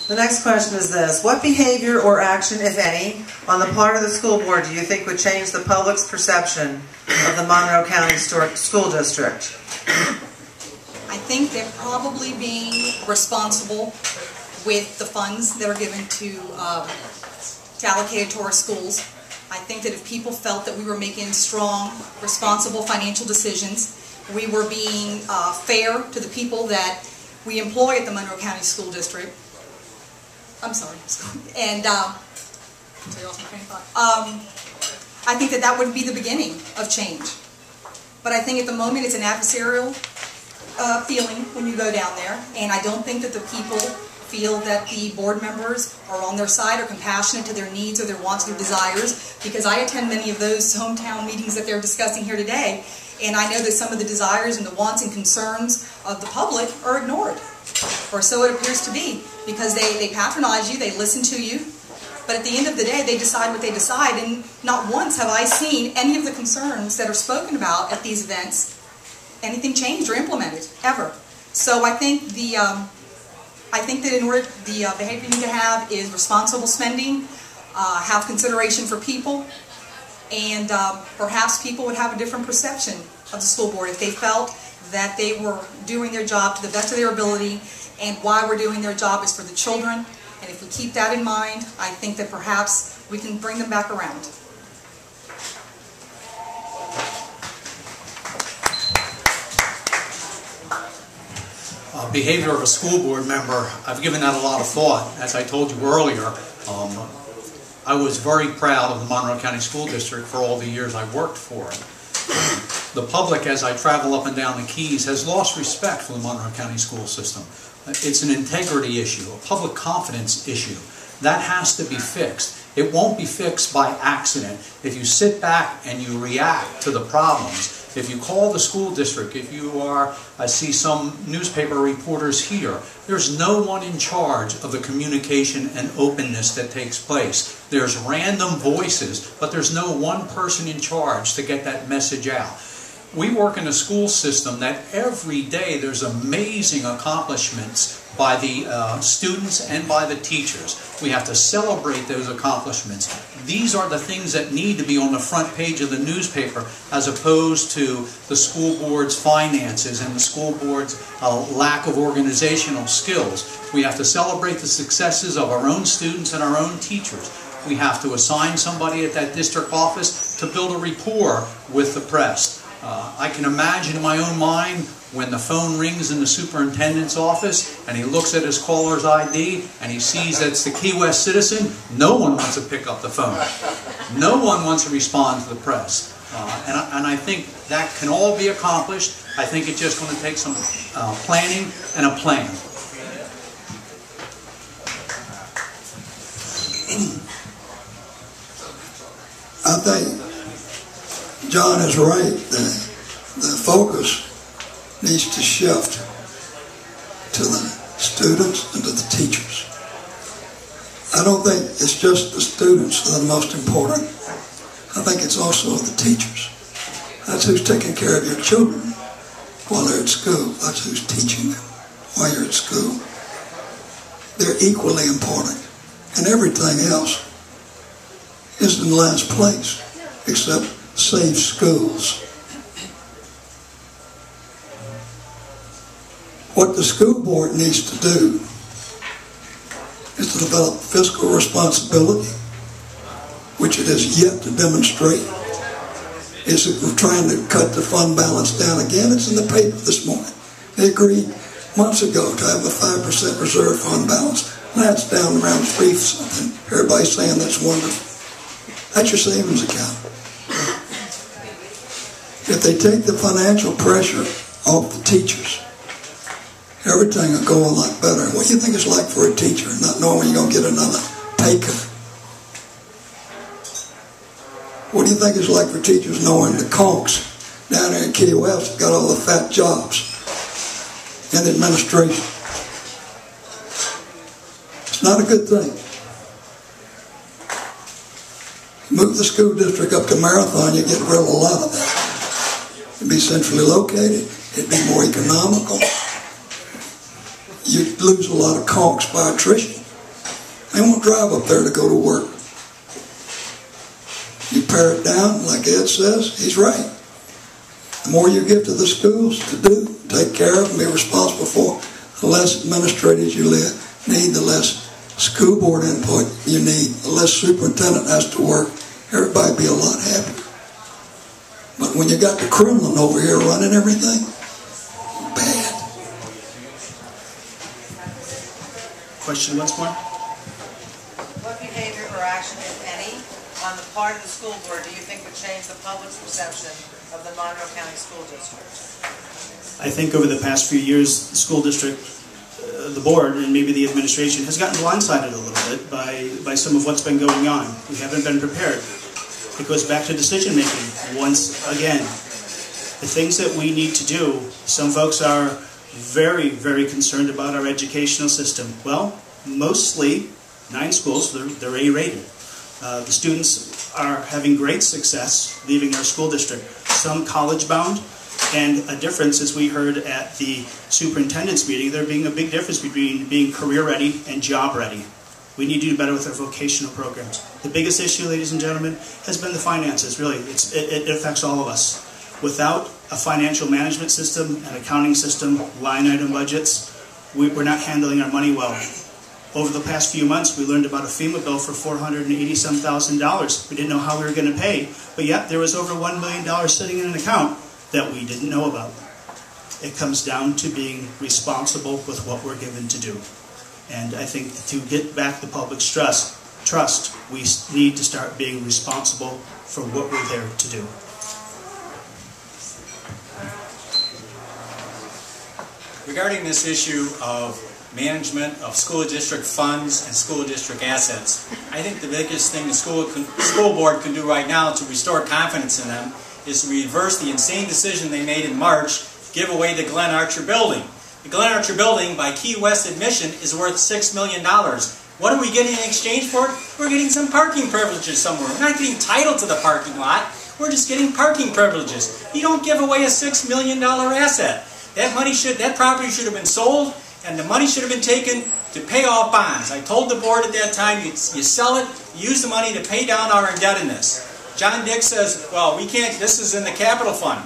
The next question is this. What behavior or action, if any, on the part of the school board do you think would change the public's perception of the Monroe County School District? I think they're probably being responsible with the funds that are given to allocated to our schools. I think that if people felt that we were making strong, responsible financial decisions, we were being fair to the people that we employ at the Monroe County School District. I'm sorry. And I think that that would be the beginning of change. But I think at the moment it's an adversarial feeling when you go down there, and I don't think that the people feel that the board members are on their side or compassionate to their needs or their wants or their desires, because I attend many of those hometown meetings that they're discussing here today, and I know that some of the desires and the wants and concerns of the public are ignored, or so it appears to be, because they patronize you, they listen to you, but at the end of the day they decide what they decide, and not once have I seen any of the concerns that are spoken about at these events, anything changed or implemented, ever. So I think that in order, the behavior you need to have is responsible spending, have consideration for people, and perhaps people would have a different perception of the school board if they felt that they were doing their job to the best of their ability, and why we're doing their job is for the children. And if we keep that in mind, I think that perhaps we can bring them back around. Behavior of a school board member, I've given that a lot of thought. As I told you earlier, I was very proud of the Monroe County School District for all the years I worked for it. The public, as I travel up and down the Keys, has lost respect for the Monroe County school system. It's an integrity issue, a public confidence issue. That has to be fixed. It won't be fixed by accident. If you sit back and you react to the problems, if you call the school district, if you are, I see some newspaper reporters here, there's no one in charge of the communication and openness that takes place. There's random voices, but there's no one person in charge to get that message out. We work in a school system that every day there's amazing accomplishments by the students and by the teachers. We have to celebrate those accomplishments. These are the things that need to be on the front page of the newspaper, as opposed to the school board's finances and the school board's lack of organizational skills. We have to celebrate the successes of our own students and our own teachers. We have to assign somebody at that district office to build a rapport with the press. I can imagine in my own mind when the phone rings in the superintendent's office and he looks at his caller's ID and he sees that it's the Key West Citizen, no one wants to pick up the phone. No one wants to respond to the press. And I think that can all be accomplished. I think it's just going to take some planning and a plan. I think John is right. The focus needs to shift to the students and to the teachers. I don't think it's just the students that are the most important. I think it's also the teachers. That's who's taking care of your children while they're at school. That's who's teaching them while you're at school. They're equally important. And everything else is in last place, except safe schools. What the school board needs to do is to develop fiscal responsibility, which it has yet to demonstrate. Is that we're trying to cut the fund balance down again. It's in the paper this morning. They agreed months ago to have a 5% reserve fund balance. Now it's down around 3 something. Everybody's saying that's wonderful. That's your savings account. If they take the financial pressure off the teachers, everything will go a lot better. What do you think it's like for a teacher not knowing when you're going to get another pay cut? What do you think it's like for teachers knowing the conks down there in Key West got all the fat jobs in administration? It's not a good thing. Move the school district up to Marathon, you get rid of a lot of that. It'd be centrally located. It'd be more economical. You'd lose a lot of conks by attrition. They won't drive up there to go to work. You pare it down, like Ed says, he's right. The more you give to the schools to do, take care of, and be responsible for, the less administrators you need, the less school board input you need, the less superintendent has to work. Everybody be a lot happier. But when you got the Kremlin over here running everything, bad. Question once more? What behavior or action, if any, on the part of the school board do you think would change the public's perception of the Monroe County School District? I think over the past few years, the school district, the board, and maybe the administration has gotten blindsided a little bit by some of what's been going on. We haven't been prepared. It goes back to decision making once again. The things that we need to do, some folks are very, very concerned about our educational system. Well, mostly 9 schools, they're A-rated. The students are having great success leaving our school district. Some college-bound, and a difference, as we heard at the superintendent's meeting, there being a big difference between being career-ready and job-ready. We need to do better with our vocational programs. The biggest issue, ladies and gentlemen, has been the finances, really. It affects all of us. Without a financial management system, an accounting system, line item budgets, we're not handling our money well. Over the past few months, we learned about a FEMA bill for $480,000. We didn't know how we were going to pay, but yet there was over $1 million sitting in an account that we didn't know about. It comes down to being responsible with what we're given to do. And I think to get back the public's trust, we need to start being responsible for what we're there to do. Regarding this issue of management of school district funds and school district assets, I think the biggest thing the school board can do right now to restore confidence in them is to reverse the insane decision they made in March to give away the Glenn Archer building. The Glenn Archer building, by Key West admission, is worth $6 million. What are we getting in exchange for it? We're getting some parking privileges somewhere. We're not getting title to the parking lot. We're just getting parking privileges. You don't give away a $6 million asset. That property should have been sold, and the money should have been taken to pay off bonds. I told the board at that time, you sell it, use the money to pay down our indebtedness. John Dick says, well, we can't, this is in the capital fund.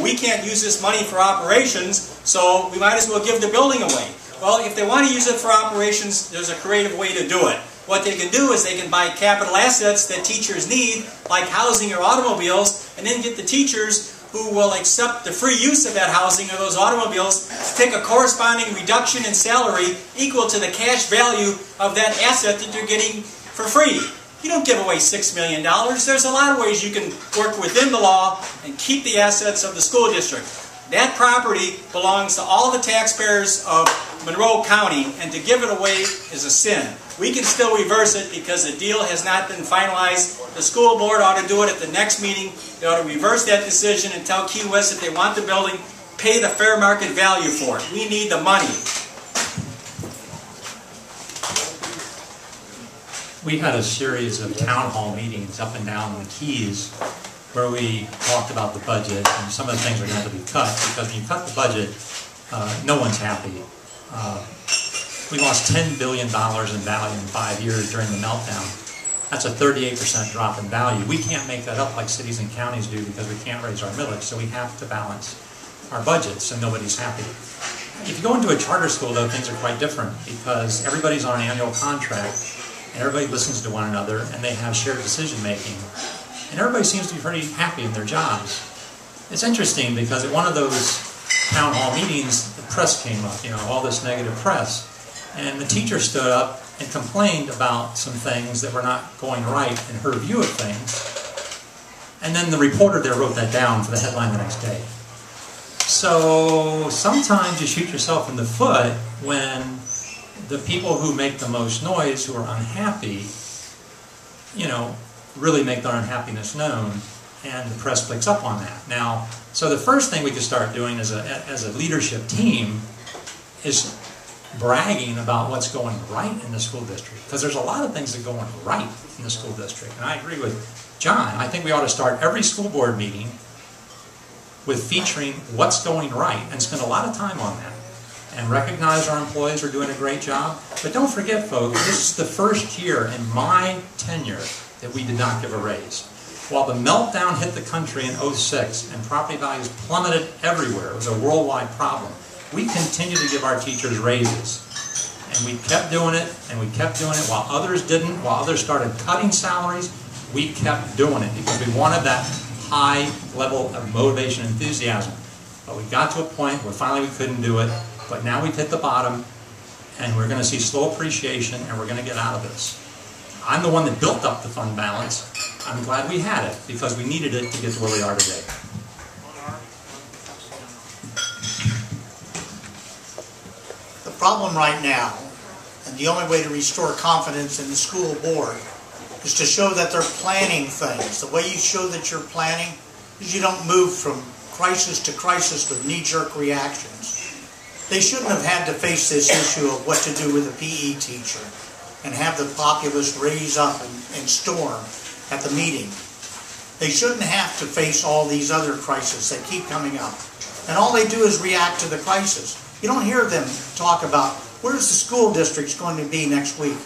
We can't use this money for operations, so we might as well give the building away. Well, if they want to use it for operations, there's a creative way to do it. What they can do is they can buy capital assets that teachers need, like housing or automobiles, and then get the teachers who will accept the free use of that housing or those automobiles to take a corresponding reduction in salary equal to the cash value of that asset that they're getting for free. You don't give away $6 million. There's a lot of ways you can work within the law and keep the assets of the school district. That property belongs to all the taxpayers of Monroe County, and to give it away is a sin. We can still reverse it because the deal has not been finalized. The school board ought to do it at the next meeting. They ought to reverse that decision and tell Key West if they want the building, pay the fair market value for it. We need the money. We had a series of town hall meetings up and down the Keys where we talked about the budget, and some of the things are going to have to be cut, because when you cut the budget, no one's happy. We lost $10 billion in value in 5 years during the meltdown. That's a 38% drop in value. We can't make that up like cities and counties do because we can't raise our millage, so we have to balance our budgets, and nobody's happy. If you go into a charter school, though, things are quite different because everybody's on an annual contract, and everybody listens to one another, and they have shared decision-making. And everybody seems to be pretty happy in their jobs. It's interesting because at one of those town hall meetings, the press came up, all this negative press. And the teacher stood up and complained about some things that were not going right in her view of things. And then the reporter there wrote that down for the headline the next day. So sometimes you shoot yourself in the foot when the people who make the most noise, who are unhappy, really make their unhappiness known, and the press picks up on that. Now, so the first thing we can start doing as a leadership team is bragging about what's going right in the school district, because there's a lot of things that are going right in the school district. And I agree with John. I think we ought to start every school board meeting with featuring what's going right and spend a lot of time on that. and recognize our employees are doing a great job. But don't forget, folks, this is the first year in my tenure that we did not give a raise. While the meltdown hit the country in '06 and property values plummeted everywhere, it was a worldwide problem, we continued to give our teachers raises. And we kept doing it, and we kept doing it while others didn't, while others started cutting salaries. We kept doing it because we wanted that high level of motivation and enthusiasm. But we got to a point where finally we couldn't do it, but now we've hit the bottom, and we're going to see slow appreciation, and we're going to get out of this. I'm the one that built up the fund balance. I'm glad we had it, because we needed it to get to where we are today. The problem right now, and the only way to restore confidence in the school board, is to show that they're planning things. The way you show that you're planning is you don't move from crisis to crisis with knee-jerk reactions. They shouldn't have had to face this issue of what to do with a PE teacher and have the populace raise up and storm at the meeting. They shouldn't have to face all these other crises that keep coming up. And all they do is react to the crisis. You don't hear them talk about, where's the school district's going to be next week?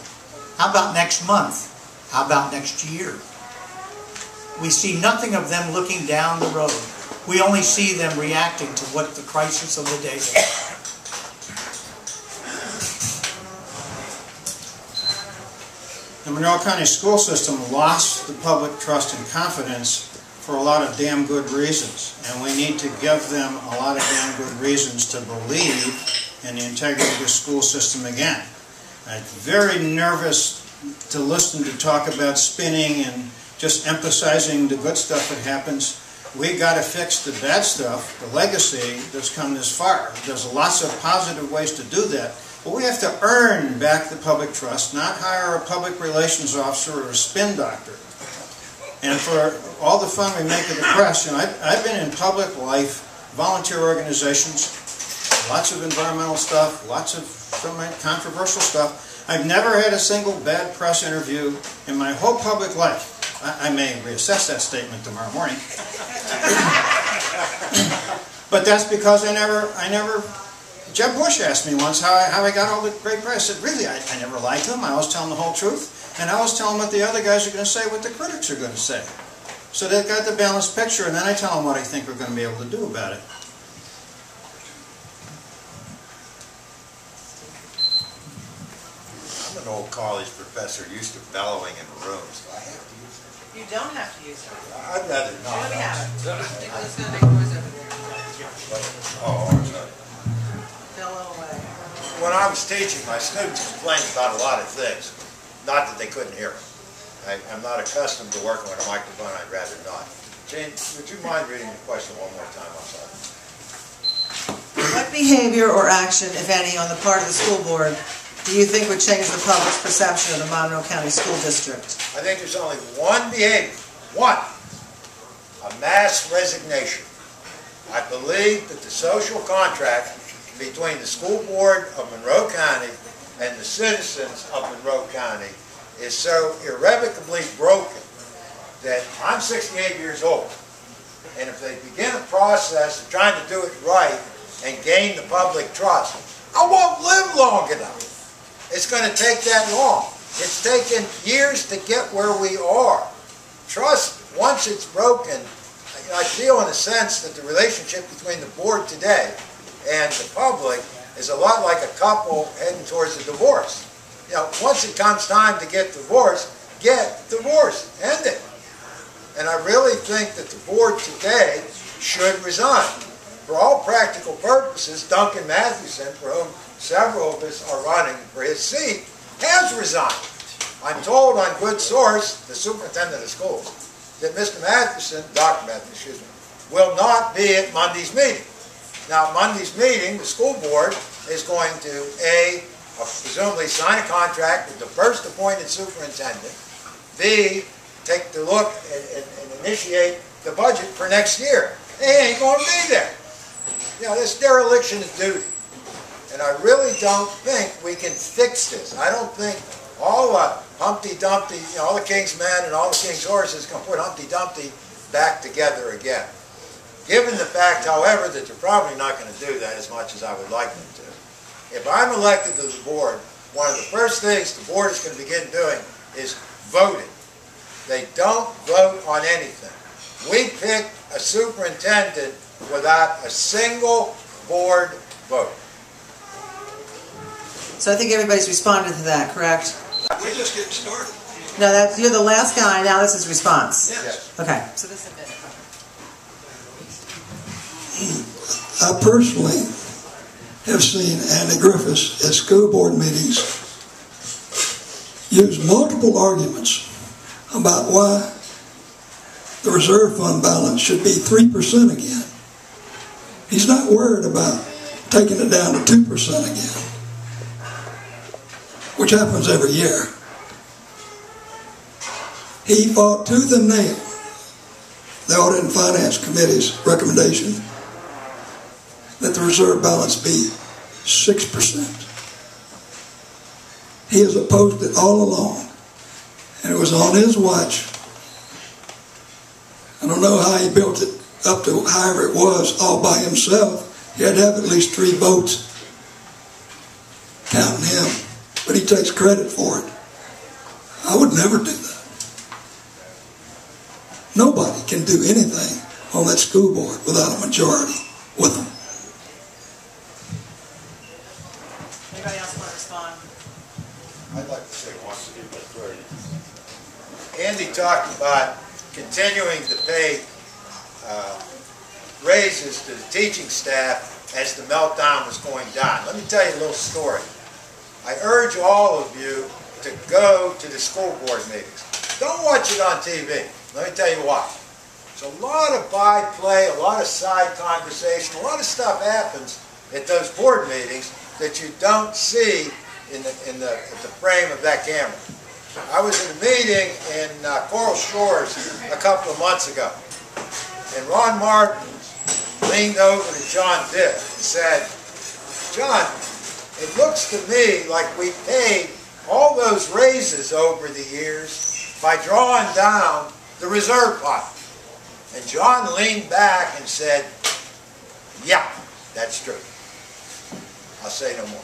How about next month? How about next year? We see nothing of them looking down the road. We only see them reacting to what the crisis of the day is. The Monroe County school system lost the public trust and confidence for a lot of damn good reasons. And we need to give them a lot of damn good reasons to believe in the integrity of the school system again. I'm very nervous to listen to talk about spinning and just emphasizing the good stuff that happens. We got to fix the bad stuff, the legacy that's come this far. There's lots of positive ways to do that, but we have to earn back the public trust, not hire a public relations officer or a spin doctor. And for all the fun we make of the press, you know, I've been in public life, volunteer organizations, lots of environmental stuff, lots of controversial stuff. I've never had a single bad press interview in my whole public life. I may reassess that statement tomorrow morning. But that's because I never, Jeb Bush asked me once how I got all the great press. I said, really, I never lied to him. I always tell him the whole truth. And I always tell him what the other guys are going to say, what the critics are going to say. So they've got the balanced picture, and then I tell them what I think we're going to be able to do about it. I'm an old college professor used to bellowing in rooms. Do I have to use it? You don't have to use it. I'd rather not. It's going to make noise over there. Oh, sorry. Fill it away. When I was teaching, my students complained about a lot of things. Not that they couldn't hear me. I'm not accustomed to working with a microphone. I'd rather not. Jane, would you mind reading the question one more time? I'm sorry. What behavior or action, if any, on the part of the school board do you think would change the public's perception of the Monroe County School District? I think there's only one behavior. One. A mass resignation. I believe that the social contract between the school board of Monroe County and the citizens of Monroe County is so irrevocably broken that I'm 68 years old. And if they begin a process of trying to do it right and gain the public trust, I won't live long enough. It's going to take that long. It's taken years to get where we are. Trust, once it's broken, I feel in a sense that the relationship between the board today and the public is a lot like a couple heading towards a divorce. You know, once it comes time to get divorced, end it. And I really think that the board today should resign. For all practical purposes, Duncan Mathewson, for whom several of us are running for his seat, has resigned. I'm told on good source, the superintendent of schools, that Mr. Mathewson, Dr. Mathewson, excuse me, will not be at Monday's meeting. Now, Monday's meeting, the school board is going to, presumably sign a contract with the first appointed superintendent, B, take the look and initiate the budget for next year. They ain't going to be there. You know, this dereliction of duty. And I really don't think we can fix this. I don't think all Humpty Dumpty, you know, all the king's men and all the king's horses can put Humpty Dumpty back together again. Given the fact, however, that they're probably not going to do that as much as I would like them to, if I'm elected to the board, one of the first things the board is going to begin doing is voting. They don't vote on anything. We picked a superintendent without a single board vote. So I think everybody's responded to that, correct? We're just getting started. No, you're the last guy. Now this is response. Yes. Okay. So this is it. I personally have seen Andy Griffiths at school board meetings use multiple arguments about why the reserve fund balance should be 3% again. He's not worried about taking it down to 2% again, which happens every year. He fought tooth and nail the Audit and Finance Committee's recommendation that the reserve balance be 6%. He has opposed it all along, and it was on his watch. I don't know how he built it up to however it was all by himself. He had to have at least 3 votes, counting him, but he takes credit for it. I would never do that. Nobody can do anything on that school board without a majority with them. Anybody else want to respond? I'd like to say one thing. Andy talked about continuing to pay raises to the teaching staff as the meltdown was going down. Let me tell you a little story. I urge all of you to go to the school board meetings. Don't watch it on TV. Let me tell you why. There's a lot of byplay, a lot of side conversation, a lot of stuff happens at those board meetings that you don't see in the frame of that camera. I was at a meeting in Coral Shores a couple of months ago, and Ron Martin leaned over to John Dick and said, "John, it looks to me like we paid all those raises over the years by drawing down the reserve pot." And John leaned back and said, "Yeah, that's true." I'll say no more.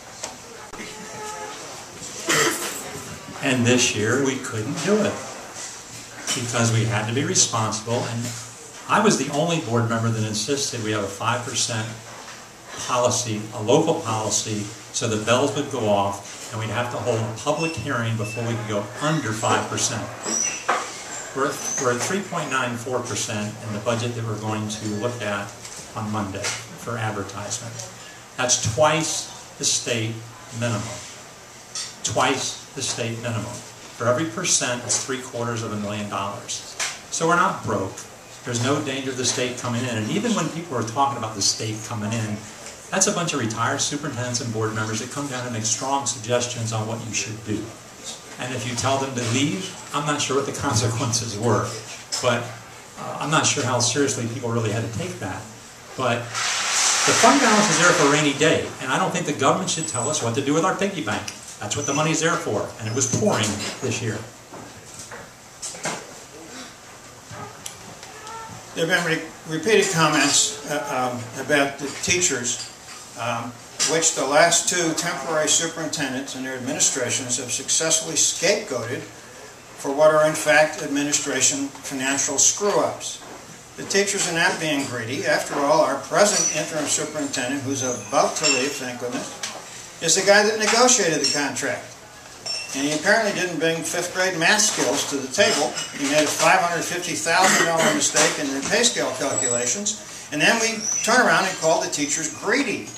And this year we couldn't do it because we had to be responsible, and I was the only board member that insisted we have a 5% policy, a local policy, so the bells would go off and we'd have to hold a public hearing before we could go under 5%. We're at 3.94% in the budget that we're going to look at on Monday for advertisement. That's twice the state minimum. Twice the state minimum. For every percent, it's $750,000. So we're not broke. There's no danger of the state coming in. And even when people are talking about the state coming in, that's a bunch of retired superintendents and board members that come down and make strong suggestions on what you should do. And if you tell them to leave, I'm not sure what the consequences were. But I'm not sure how seriously people really had to take that. But the fund balance is there for a rainy day. And I don't think the government should tell us what to do with our piggy bank. That's what the money's there for. And it was pouring this year. There have been repeated comments about the teachers, which the last 2 temporary superintendents and their administrations have successfully scapegoated for what are in fact administration financial screw-ups. The teachers are not being greedy. After all, our present interim superintendent, who's about to leave, thank goodness, is the guy that negotiated the contract. And he apparently didn't bring 5th grade math skills to the table. He made a $550,000 mistake in the pay scale calculations. And then we turn around and call the teachers greedy.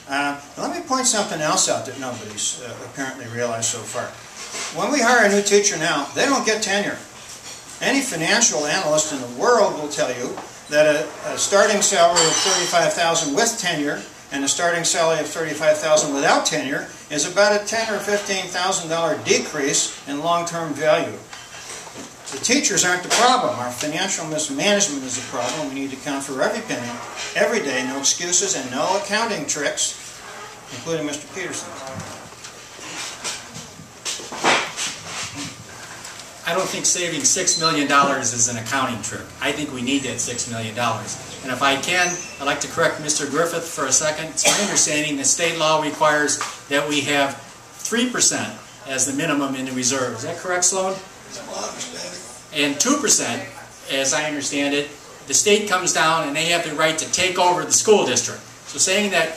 Let me point something else out that nobody's apparently realized so far. When we hire a new teacher now, they don't get tenure. Any financial analyst in the world will tell you that a starting salary of $35,000 with tenure and a starting salary of $35,000 without tenure is about a $10,000 or $15,000 decrease in long-term value. The teachers aren't the problem. Our financial mismanagement is the problem. We need to count for every penny, every day, no excuses and no accounting tricks, including Mr. Peterson. I don't think saving $6 million is an accounting trick. I think we need that $6 million. And if I can, I'd like to correct Mr. Griffith for a second. It's my understanding that state law requires that we have 3% as the minimum in the reserve. Is that correct, Sloan? That's my understanding. And 2%, as I understand it, the state comes down and they have the right to take over the school district. So saying that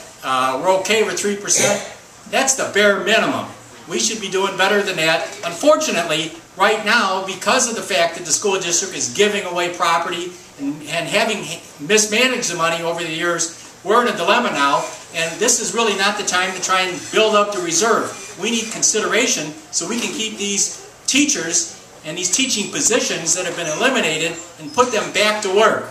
we're okay with 3%, that's the bare minimum. We should be doing better than that. Unfortunately, right now, because of the fact that the school district is giving away property and having mismanaged the money over the years, we're in a dilemma now, and this is really not the time to try and build up the reserve. We need consideration so we can keep these teachers and these teaching positions that have been eliminated and put them back to work.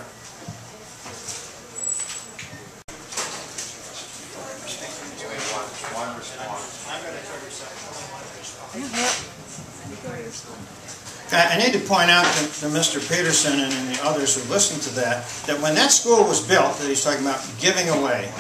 I need to point out to Mr. Peterson and the others who listened to that when that school was built, that he's talking about giving away,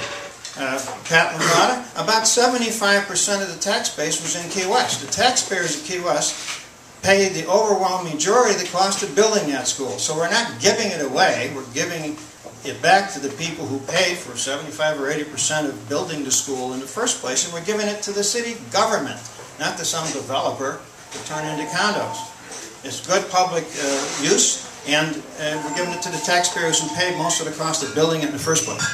Pat Lamada, about 75% of the tax base was in Key West. The taxpayers of Key West paid the overwhelming majority of the cost of building that school. So we're not giving it away, we're giving it back to the people who paid for 75 or 80% of building the school in the first place, and we're giving it to the city government, not to some developer to turn into condos. It's good public use, and we're giving it to the taxpayers who paid most of the cost of building it in the first place.